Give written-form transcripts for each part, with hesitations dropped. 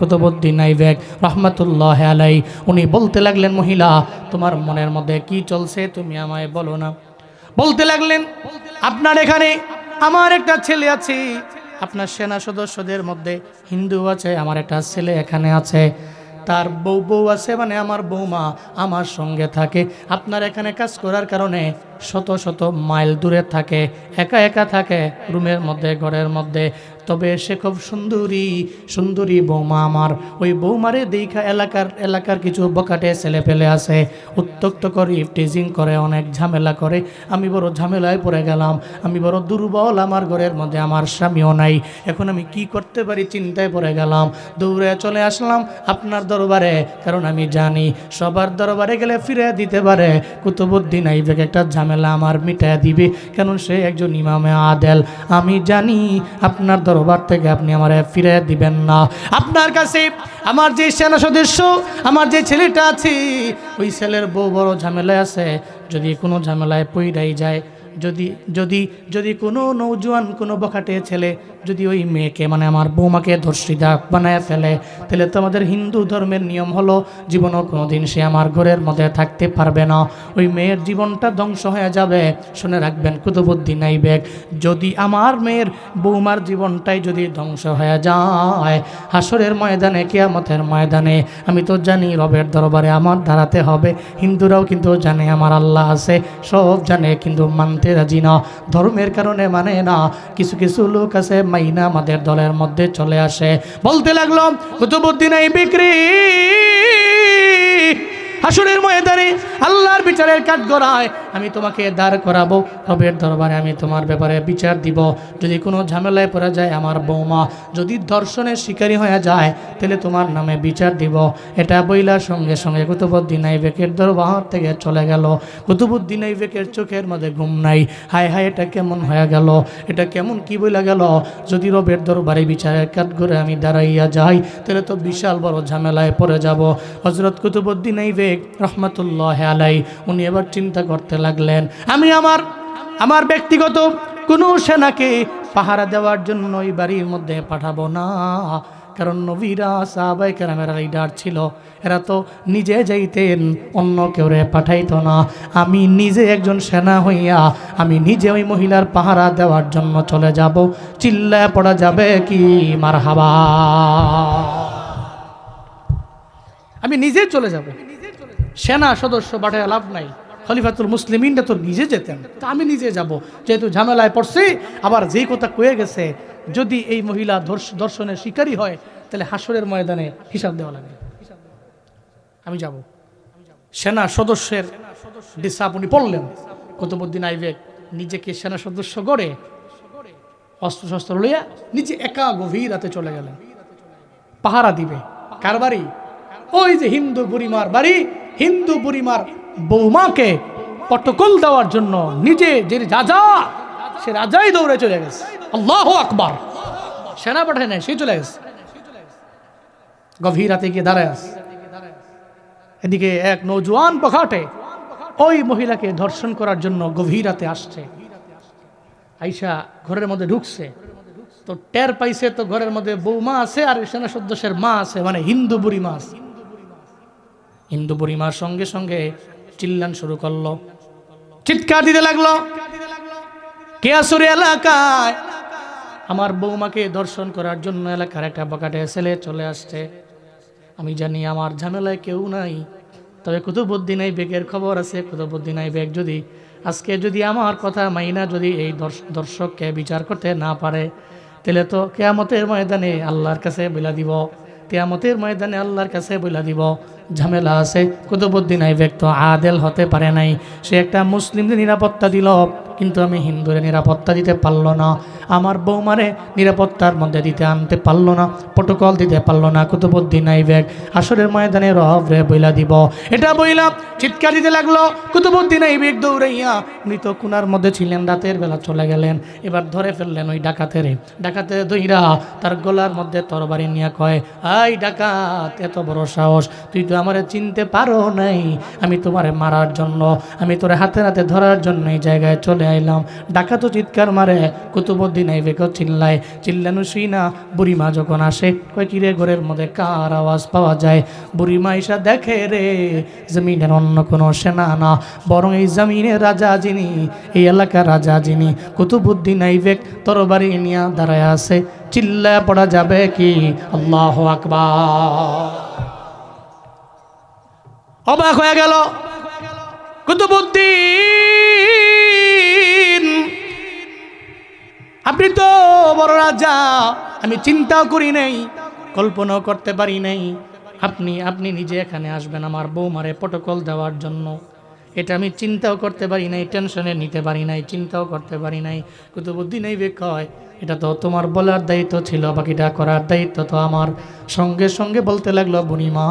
কুতুবউদ্দিন আইবেক রহমাতুল্লাহ আলাই উনি বলতে লাগলেন, মহিলা তোমার মনের মধ্যে কি চলছে তুমি আমায় বলো না। বলতে লাগলেন, আপনার এখানে আমার একটা ছেলে আছে, আপনার সেনা সদস্যদের মধ্যে হিন্দু আছে, আমার একটা ছেলে এখানে আছে, তার বউ আছে, মানে আমার বৌমা আমার সঙ্গে থাকে। আপনার এখানে কাজ করার কারণে শত শত মাইল দূরে থাকে, একা একা থাকে রুমের মধ্যে, ঘরের মধ্যে। তবে সে খুব সুন্দরী বৌমা আমার। ওই বৌমারে দেখা এলাকার কিছু বকাটে ছেলে পেলে আছে, উত্তক্ত করে টিজিং করে, অনেক ঝামেলা করে। আমি বড় ঝামেলায় পড়ে গেলাম, আমি বড় দুর্বল, আমার ঘরের মধ্যে আমার স্বামীও নাই, এখন আমি কি করতে পারি চিন্তায় পড়ে গেলাম। দৌড়ে চলে আসলাম আপনার দরবারে, কারণ আমি জানি সবার দরবারে গেলে ফিরে দিতে পারে কুতুবউদ্দিন আইবেক একটা ঝামেলা আমার মিটায় দিবে, কারণ সে একজন ইমামে আদেল। আমি জানি আপনার দরবার থেকে আপনি আমার ফিরে দিবেন না। আপনার কাছে আমার যে সেনা সদস্য, আমার যে ছেলেটা আছে, ওই ছেলের বউ বড় ঝামেলায় আছে, যদি কোনো ঝামেলায় পইড়াই যায়, যদি কোনো নৌজওয়ান কোনো বখাটে ছেলে যদি ওই মেয়েকে, মানে আমার বৌমাকে ধর্ষিতা বানায় ফেলে, তাহলে তো আমাদের হিন্দু ধর্মের নিয়ম হলো জীবনও কোনো দিন সে আমার ঘরের মধ্যে থাকতে পারবে না, ওই মেয়ের জীবনটা ধ্বংস হয়ে যাবে। শুনে রাখবেন কুতুবউদ্দিন আইবেক, যদি আমার মেয়ের বৌমার জীবনটাই যদি ধ্বংস হয়ে যায় হাসরের ময়দানে, কিয়ামতের ময়দানে, আমি তো জানি রবের দরবারে আমার দাঁড়াতে হবে। হিন্দুরাও কিন্তু জানে আমার আল্লাহ আছে, সব জানে, কিন্তু মানতে রাজি না, ধর্মের কারণে মানে না। কিছু কিছু লোক আছে মাইনা আমাদের দলের মধ্যে চলে আসে। বলতে লাগলো, কুতুবউদ্দিন আইবেক রে, হাসরের ময়দানে আল্লাহর বিচারের কাঠগড়ায় আমি তোমাকে দাঁড় করাবো, রবের দরবারে আমি তোমার ব্যাপারে বিচার দিব। যদি কোনো ঝামেলায় পড়ে যায় আমার বৌমা, যদি ধর্ষণের শিকারী হয়ে যায়, তাহলে তোমার নামে বিচার দিব। এটা বইলার সঙ্গে সঙ্গে কুতুবউদ্দিন আইবেকের দরবার থেকে চলে গেল। কুতুবউদ্দিন আইবেকের চোখের মধ্যে ঘুম নাই। হায় হায়, এটা কেমন হয়ে গেল, এটা কেমন কি বইলা গেল, যদি রবের দরবারে বিচারের কাঠগড়ায় আমি দাঁড়াইয়া যাই, তাহলে তো বিশাল বড় ঝামেলায় পড়ে যাব। হযরত কুতুবউদ্দিন আইবেক রহমাতুল্লাহ আলাই উনি এবার চিন্তা করতে লাগলেন, আমি আমার ব্যক্তিগত কোনো সেনাকে পাহারা দেওয়ার জন্য ওই বাড়ির মধ্যে পাঠাবো না, কারণ নবীরা সাহাবায়ে কেরামের লিডার ছিল, এরা তো নিজে যাইতেন, অন্য কেউ পাঠাইতো না। আমি নিজে একজন সেনা হইয়া আমি নিজে ওই মহিলার পাহারা দেওয়ার জন্য চলে যাব। চিল্লায় পড়া যাবে কি মারহাবা? আমি নিজে চলে যাব, সেনা সদস্য পাঠায় লাভ নাই। খলিফাতুল মুসলিমিনরা তো নিজে যেতেন, তা আমি নিজে যাব, যেহেতু ঝামেলায় পড়ছি। আবার যেই কথা কয়ে গেছে, যদি এই মহিলা ধর্ষণের শিকারী হয়, তাহলে হাসরের ময়দানে হিসাব দেওয়া লাগবে, আমি যাব। সেনা সদস্যের ডিসাপ উনি পড়লেন। কুতুবউদ্দিন আইবেক নিজেকে সেনা সদস্য গড়ে অস্ত্র লইয়া নিজে একা গভীর রাতে চলে গেলেন পাহারা দিবে। কার বাড়ি? ওই যে হিন্দু বুড়িমার বাড়ি। হিন্দু বুড়িমার বৌমাকে প্রটোকল দেওয়ার জন্য নিজে যে রাজা, সে রাজাই দৌড়ে চলে গেছে। আল্লাহু আকবার! সেনা পাঠায় নাই, সে চলে গেছে, গভীর রাতে গিয়ে দাঁড়ায় আছে। এদিকে এক নৌজওয়ান বখাটে ওই মহিলাকে ধর্ষণ করার জন্য গভীর রাতে আসছে। আইসা ঘরের মধ্যে ঢুকছে, তো টের পাইছে তো ঘরের মধ্যে বৌমা আছে আর সেনা সদস্যের মা আছে, মানে হিন্দু বুড়িমা আছে। হিন্দু বুড়িমার সঙ্গে সঙ্গে চিল্লান শুরু করলো, চিৎকার দিতে লাগলো, কে আসরে এলাকায় আমার বৌমাকে ধর্ষণ করার জন্য এলাকার একটা বকাটে ছেলে চলে আসছে। আমি জানি আমার ঝামেলায় কেউ নাই, তবে কুতুবউদ্দিন আইবেকের খবর আছে। কুতুবউদ্দিন আইবেক যদি আজকে যদি আমার কথা মাইনা যদি এই দর্শককে বিচার করতে না পারে, তাহলে তো কিয়ামতের ময়দানে আল্লাহর কাছে বইলা দিব, কিয়ামতের ময়দানে আল্লাহর কাছে বইলা দিব ঝামেলা আছে। কুতুবউদ্দিন আইবেক তো আদেল হতে পারে নাই, সে একটা মুসলিমদের নিরাপত্তা দিল, কিন্তু আমি হিন্দুরে নিরাপত্তা দিতে পারলো না, আমার বৌমারে নিরাপত্তার মধ্যে দিতে আনতে পারলো না, প্রটোকল দিতে পারলো না। কুতুবউদ্দিন আইবেক আসরের ময়দানে রব রে বইলা দিব। এটা বইলা চিৎকার দিতে লাগলো। কুতুবউদ্দিন আইবেক দৌড়াইয়া, উনি তো কুনার মধ্যে ছিলেন, রাতের বেলা চলে গেলেন। এবার ধরে ফেললেন ওই ডাকাতের দইরা তার গলার মধ্যে তরবারি নিয়ে কয়, আই ডাকাত, এত বড় সাহস, তুই তো আমারে চিনতে পারো নাই, আমি তোমারে মারার জন্য, আমি তোরে হাতে হাতে ধরার জন্য এই জায়গায় চলে আইলাম। ডাকাত চিৎকার মারে, কুতুবউদ্দিন আইবেকও চিল্লায়, চিল্লানো শুই না। বুড়িমা যখন আসে কয় কিরে ঘরের মধ্যে কার আওয়াজ পাওয়া যায়? বুড়িমা এসা দেখে রে জমিনের অন্য কোনো সেনা না, বরং এই জমিনের রাজা যিনি, এই এলাকার রাজা যিনি, কুতুবউদ্দিন আইবেক তরবারি নিয়ে দাঁড়ায় আছে। চিল্লায় পড়া যাবে কি? আল্লাহু আকবার। অবাক হয়ে গেল কুতুবউদ্দিন, আপনি তো বড় রাজা, আমি চিন্তাও করি নাই, কল্পনাও করতে পারি নাই আপনি নিজে এখানে আসবেন আমার বৌমারে প্রটোকল দেওয়ার জন্য। এটা আমি চিন্তাও করতে পারি নাই, টেনশনে নিতে পারি নাই, চিন্তাও করতে পারি নাই। কুতুবউদ্দিন আইবেক কয় এটা তো তোমার বলার দায়িত্ব ছিল, বাকিটা করার দায়িত্ব তো আমার। সঙ্গে সঙ্গে বলতে লাগলো, বুড়িমা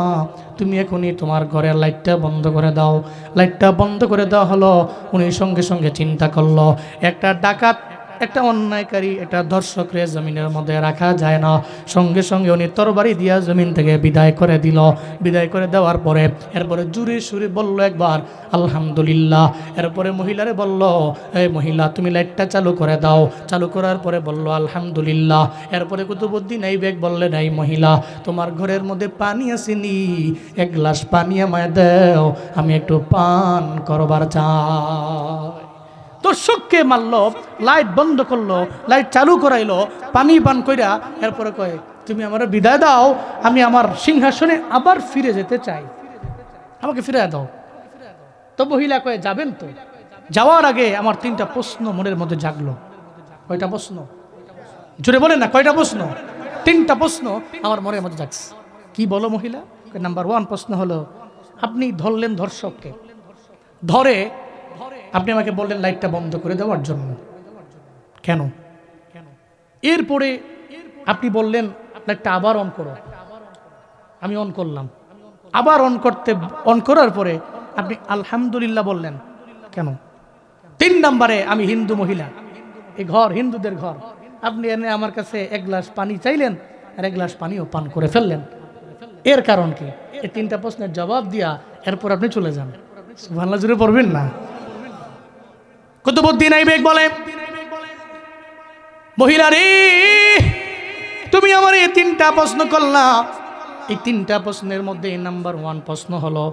তুমি এখনই তোমার ঘরের লাইটটা বন্ধ করে দাও। লাইটটা বন্ধ করে দেওয়া হলো। উনি সঙ্গে সঙ্গে চিন্তা করলো, একটা ডাকাত, একটা অন্যায়কারী, একটা দর্শকরে জমিনের মধ্যে রাখা যায় না। সঙ্গে সঙ্গে উনি তরবারি দিয়া জমিন থেকে বিদায় করে দিল। বিদায় করে দেওয়ার পরে এরপরে জুরে সুরে বলল একবার আলহামদুলিল্লাহ। এরপরে মহিলারে বলল, এই মহিলা তুমি লাইটটা চালু করে দাও। চালু করার পরে বলল আলহামদুলিল্লাহ। এরপরে কুতুবউদ্দিন আইবেক বললেন, এই মহিলা তোমার ঘরের মধ্যে পানি আসেনি, এক গ্লাস পানি আমায় দাও, আমি একটু পান করবার চাই। দর্শককে মারলো, লাইট বন্ধ করলো, লাইট চালু করাইলো, পানি পান কইরা এরপরে কয় তুমি আমার বিদায় দাও, আমি আমার সিংহাসনে আবার ফিরে যেতে চাই, আমাকে ফিরে দাও। তো মহিলা কয়ে যাবেন তো? যাওয়ার আগে আমার 3টা প্রশ্ন মনের মধ্যে জাগলো। কয়টা প্রশ্ন? জোরে বলেন না, কয়টা প্রশ্ন? 3টা প্রশ্ন আমার মনের মধ্যে জাগছে। কি বলো মহিলা? নাম্বার 1 প্রশ্ন হলো, আপনি ধরলেন ধর্ষককে, ধরে আপনি আমাকে বললেন লাইটটা বন্ধ করে দেওয়ার জন্য, কেন? এরপরে আপনি বললেন লাইটটা আবার অন করো, আমি অন করলাম। আবার অন করার পরে আপনি আলহামদুলিল্লাহ বললেন, কেন? 3 নম্বরে আমি হিন্দু মহিলা, এই ঘর হিন্দুদের ঘর, আপনি এনে আমার কাছে এক গ্লাস পানি চাইলেন আর এক গ্লাস পানিও পান করে ফেললেন, এর কারণ কি? এই 3টা প্রশ্নের জবাব দিয়া এরপর আপনি চলে যান। সুবহানাল্লাহ জুড়ে পড়বেন না? কুতুবউদ্দিন আইবেক বলে, মহিলা রে তুমি আমার এই 3টা প্রশ্ন করলা, এই 3টা প্রশ্নের মধ্যে নাম্বার 1 প্রশ্ন হলো,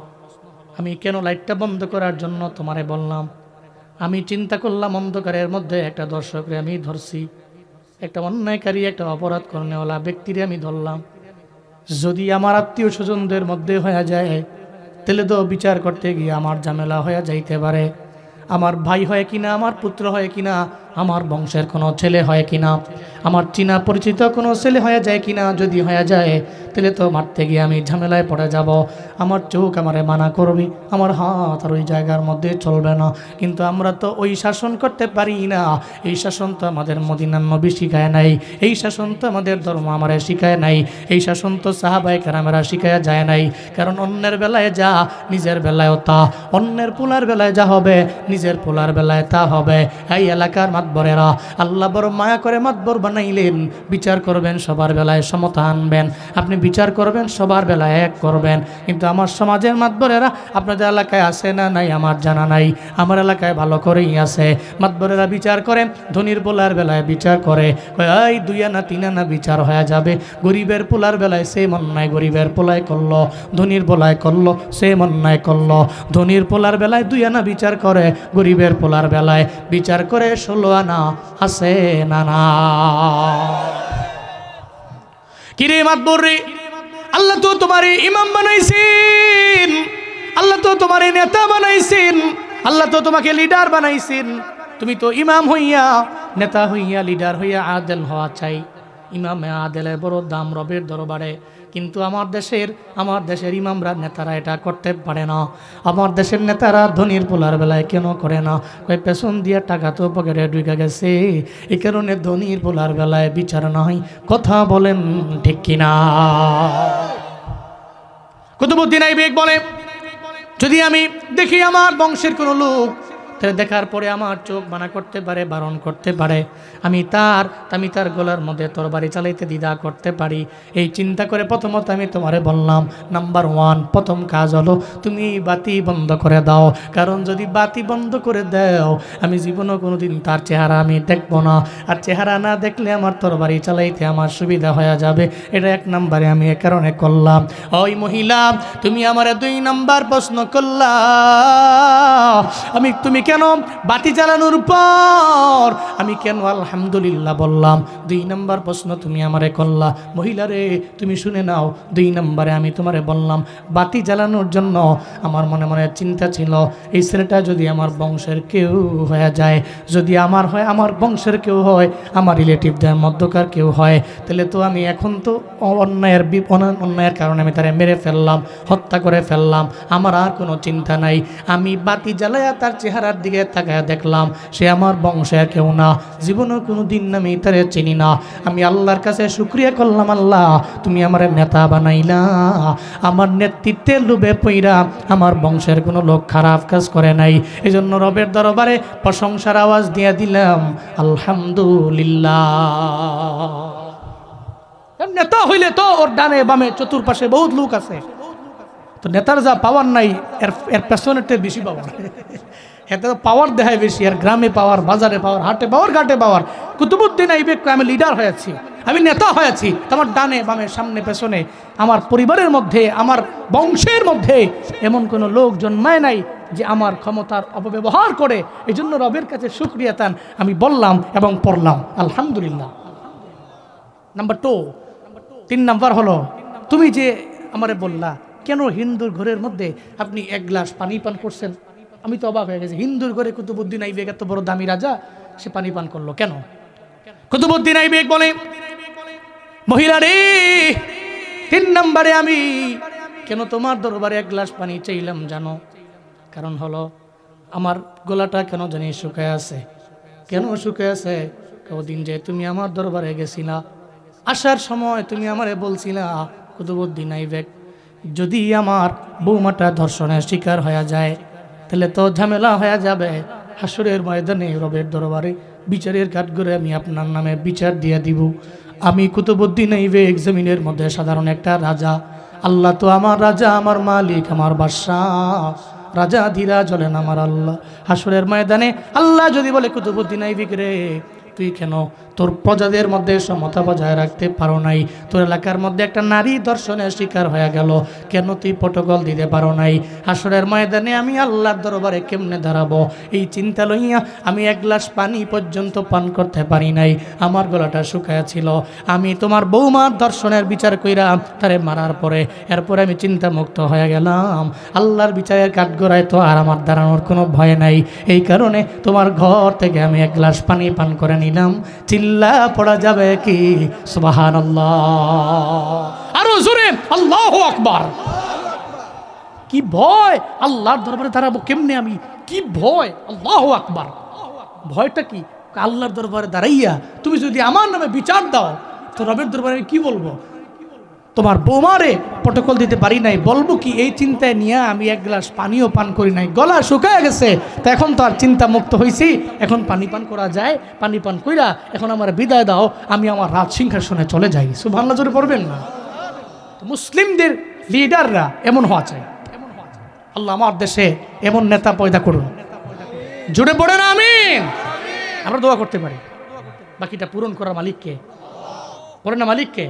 আমি কেন লাইটটা বন্ধ করার জন্য তোমারে বললাম? আমি চিন্তা করলাম অন্ধকারের মধ্যে একটা দর্শকরে আমি ধরছি, একটা অন্যায়কারী, একটা অপরাধ করনেওয়ালা ব্যক্তিরে আমি ধরলাম। যদি আমার আত্মীয় স্বজনদের মধ্যে হয়ে যায় তাহলে তো বিচার করতে গিয়ে আমার ঝামেলা হয়ে যাইতে পারে। আমার ভাই হয় কিনা, আমার পুত্র হয় কিনা, আমার বংশের কোনো ছেলে হয় কিনা, আমার চিনা পরিচিত কোনো ছেলে হয়ে যায় কিনা, যদি হয়ে যায় তাহলে তো মারতে গিয়ে আমি ঝামেলায় পড়ে যাব। আমার চোখ আমারে মানা করবে, আমার হাত আর ওই জায়গার মধ্যে চলবে না। কিন্তু আমরা তো ওই শাসন করতে পারি না, এই শাসন তো আমাদের মদিনার নবী শিখায় নাই, এই শাসন তো আমাদের ধর্ম আমারে শিখায় নাই, এই শাসন তো সাহাবায়ে কেরামেরা শিখায় যায় নাই। কারণ অন্যের বেলায় যা, নিজের বেলায়ও তা, অন্যের পোলার বেলায় যা হবে নিজের পোলার বেলায় তা হবে। এই এলাকার মাতবরেরা, আল্লাহ বড় মায়া করে মাতবর বানাইলেন, বিচার করবেন সবার বেলায় সমতা আনবেন, আপনি বিচার করবেন সবার বেলায় এক করবেন। কিন্তু আমার সমাজের মাতবরেরা আপনাদের এলাকায় আছে না নাই আমার জানা নাই, আমার এলাকায় ভালো করেই আছে। মাতবরেরা বিচার করেন, ধনীর পোলার বেলায় বিচার করে, এই 2 আনা 3 আনা বিচার হয়ে যাবে। গরিবের পোলার বেলায় সে অন্যায় গরিবের পোলায় করলো, ধনীর পোলায় করলো সে অন্যায় করলো। ধনীর পোলার বেলায় 2 আনা বিচার করে, গরিবের পোলার বেলায় বিচার করে 16 আনা আছে না না? কিরে মাতবর রে, আল্লাহ তো তোমার ইমাম বানাইছেন, আল্লাহ তো তোমার নেতা বানাইছেন, আল্লাহ তো তোমাকে লিডার বানাইছেন। তুমি তো ইমাম হইয়া, নেতা হইয়া, লিডার হইয়া আদেল হওয়া চাই। ইমামে আদেলের বড় দাম রবের দরবারে। কিন্তু আমার দেশের ইমামরা, নেতারা এটা করতে পারে না। আমার দেশের নেতারা ধনীর পোলার বেলায় কেন করে না? কই পেছন দিয়ে টাকা তো পকেটে ঢুকে গেছে, এই কারণে ধনীর পোলার বেলায় বিচার নয়। কথা বলেন ঠিক কিনা? কুতুবউদ্দিন আইবেক বলে, যদি আমি দেখি আমার বংশের কোনো লোক তাহলে দেখার পরে আমার চোখ মানা করতে পারে, বারণ করতে পারে, আমি তার গলার মধ্যে তরবারি চালাইতে দ্বিধা করতে পারি। এই চিন্তা করে প্রথমত আমি তোমারে বললাম, নাম্বার 1 প্রথম কাজ হলো তুমি বাতি বন্ধ করে দাও। কারণ যদি বাতি বন্ধ করে দাও, আমি জীবনও কোনোদিন তার চেহারা আমি দেখবো না, আর চেহারা না দেখলে আমার তরবারি চালাইতে আমার সুবিধা হয়ে যাবে। এটা 1 নম্বরে আমি এ কারণে করলাম। ওই মহিলা, তুমি আমার 2 নাম্বার প্রশ্ন করলা, তুমি কেন বাতি জ্বালানোর পর আমি কেন আলহামদুলিল্লাহ বললাম? 2 নাম্বার প্রশ্ন তুমি আমারে করলা। মহিলা রে, তুমি শুনে নাও, 2 নম্বরে আমি তোমারে বললাম বাতি জ্বালানোর জন্য আমার মনে মনে চিন্তা ছিল, এই ছেলেটা যদি আমার বংশের কেউ হয়ে যায়, যদি আমার হয়, আমার বংশের কেউ হয়, আমার রিলেটিভদের মধ্যকার কেউ হয়, তাহলে তো আমি এখন তো অন্যায়ের কারণে আমি তারে মেরে ফেললাম, হত্যা করে ফেললাম, আমার আর কোনো চিন্তা নাই। আমি বাতি জ্বালায়া তার চেহারার দিকে তাকায় দেখলাম সে আমার বংশের কেউ না, জীবনেও কোনো দিন আমি তারে চিনি না। আমি আল্লাহর কাছে শুকরিয়া করলাম, আল্লাহ তুমি আমার নেতা বানাইলা, আমার নেতৃত্বের লোভে পইরা আমার বংশের কোনো লোক খারাপ কাজ করে নাই। এই জন্য রবের দরবারে প্রশংসার আওয়াজ দিয়ে দিলাম আলহামদুলিল্লাহ। নেতা হইলে তো ওর ডানে বামে চতুর্পাশে বহুত লোক আছে, তো নেতার যা পাওয়ার নাই এর পেছনেরটা বেশি পাওয়ার। এত পাওয়ার দেখায় বেশি, আর গ্রামে পাওয়ার, বাজারে পাওয়ার, হাটে পাওয়ার, ঘাটে পাওয়ার। কুতুবুদ্দিন আইবেক আমি লিডার হয়েছি, আমি নেতা হয়েছি, তোমার ডানে বামে সামনে পেছনে আমার পরিবারের মধ্যে, আমার বংশের মধ্যে এমন কোনো লোক জন্মায় নাই যে আমার ক্ষমতার অপব্যবহার করে। এই জন্য রবের কাছে শুকরিয়া তান আমি বললাম এবং পড়লাম আলহামদুলিল্লাহ। নাম্বার 2, 3 নাম্বার হলো, তুমি যে আমারে বললা কেন হিন্দুর ঘরের মধ্যে আপনি 1 গ্লাস পানি পান করছেন? আমি তো অবাক হয়ে গেছি, হিন্দুর ঘরে কুতুবুদ্দিন আইবেক এত বড় দামি রাজা, সে পানি পান করলো কেন? কুতুবুদ্দিন আইবেক বলে, মহিলা রে, 3 নম্বরে আমি কেন তোমার দরবারে 1 গ্লাস পানি চাইলাম জানো? কারণ হলো আমার গলাটা কেন জানি শুকায় আছে। কেন শুকায় আছে? কদিন যে তুমি আমার দরবারে গেছিলা, আসার সময় তুমি আমারে বলছিলা, কুতুবুদ্দিন আইবেক যদি আমার বৌমাটা ধর্ষণের শিকার হয়ে যায় তাহলে তো ঝামেলা হয়ে যাবে, হাসরের ময়দানে রবের দরবারে বিচারের কাঠগড়ে আমি আপনার নামে বিচার দিয়ে দিব। আমি কুতুবুদ্দিন আইবেক জমিনের মধ্যে সাধারণ একটা রাজা, আল্লাহ তো আমার রাজা, আমার মালিক, আমার বাদশাহ, রাজা ধীরাজ হলেন আমার আল্লাহ। হাসরের ময়দানে আল্লাহ যদি বলে, কুতুবুদ্দিন আইবেক রে, তুই কেন তোর প্রজাদের মধ্যে সমতা বজায় রাখতে পারো নাই? তোর এলাকার মধ্যে একটা নারী ধর্ষণের শিকার হয়ে গেল, কেন তুই প্রটোকল দিতে পারো নাই? হাসরের ময়দানে আমি আল্লাহর দরবারে কেমনে দাঁড়াবো? এই চিন্তা লইয়া আমি 1 গ্লাস পানি পর্যন্ত পান করতে পারি নাই, আমার গলাটা শুকায়া ছিল। আমি তোমার বৌমার ধর্ষণের বিচার কইরা তারে মারার পরে এরপরে আমি চিন্তা মুক্ত হয়ে গেলাম, আল্লাহর বিচারের কাঠগড়ায় তো আর আমার দাঁড়ানোর কোনো ভয় নাই। এই কারণে তোমার ঘর থেকে আমি 1 গ্লাস পানি পান করে নিলাম। চিল্লা পড়া যাবে কি সুবহানাল্লাহ? আরো জোরে আল্লাহু আকবার। কি ভয়, আল্লাহর দরবারে দাঁড়াবো কেমনে আমি, কি ভয়, আল্লাহু আকবার। ভয়টা কি? আল্লাহর দরবারে দাঁড়াইয়া তুমি যদি আমার নামে বিচার দাও তো রবের দরবারে কি বলবো? তোমার বৌমারে প্রটোকল দিতে পারি নাই, বলবো কি? এই চিন্তায় নিয়ে আমি 1 গ্লাস পানিও পান করি নাই, গলা শুকায় গেছে। তো এখন তো আর চিন্তা মুক্ত হয়েছি, এখন পানি পান করা যায়, পানি পান কইরা এখন আমার বিদায় দাও, আমি আমার রাজ সিংহাসনে চলে যাই। সুবহানাল্লাহ জোরে পড়বেন না? মুসলিমদের লিডাররা এমন হওয়া চাই। আল্লাহ আমার দেশে এমন নেতা পয়দা করুন। জোরে পড়ে না আমিন। আমরা দোয়া করতে পারি, বাকিটা পূরণ করার মালিককে, পড়ে না মালিককে।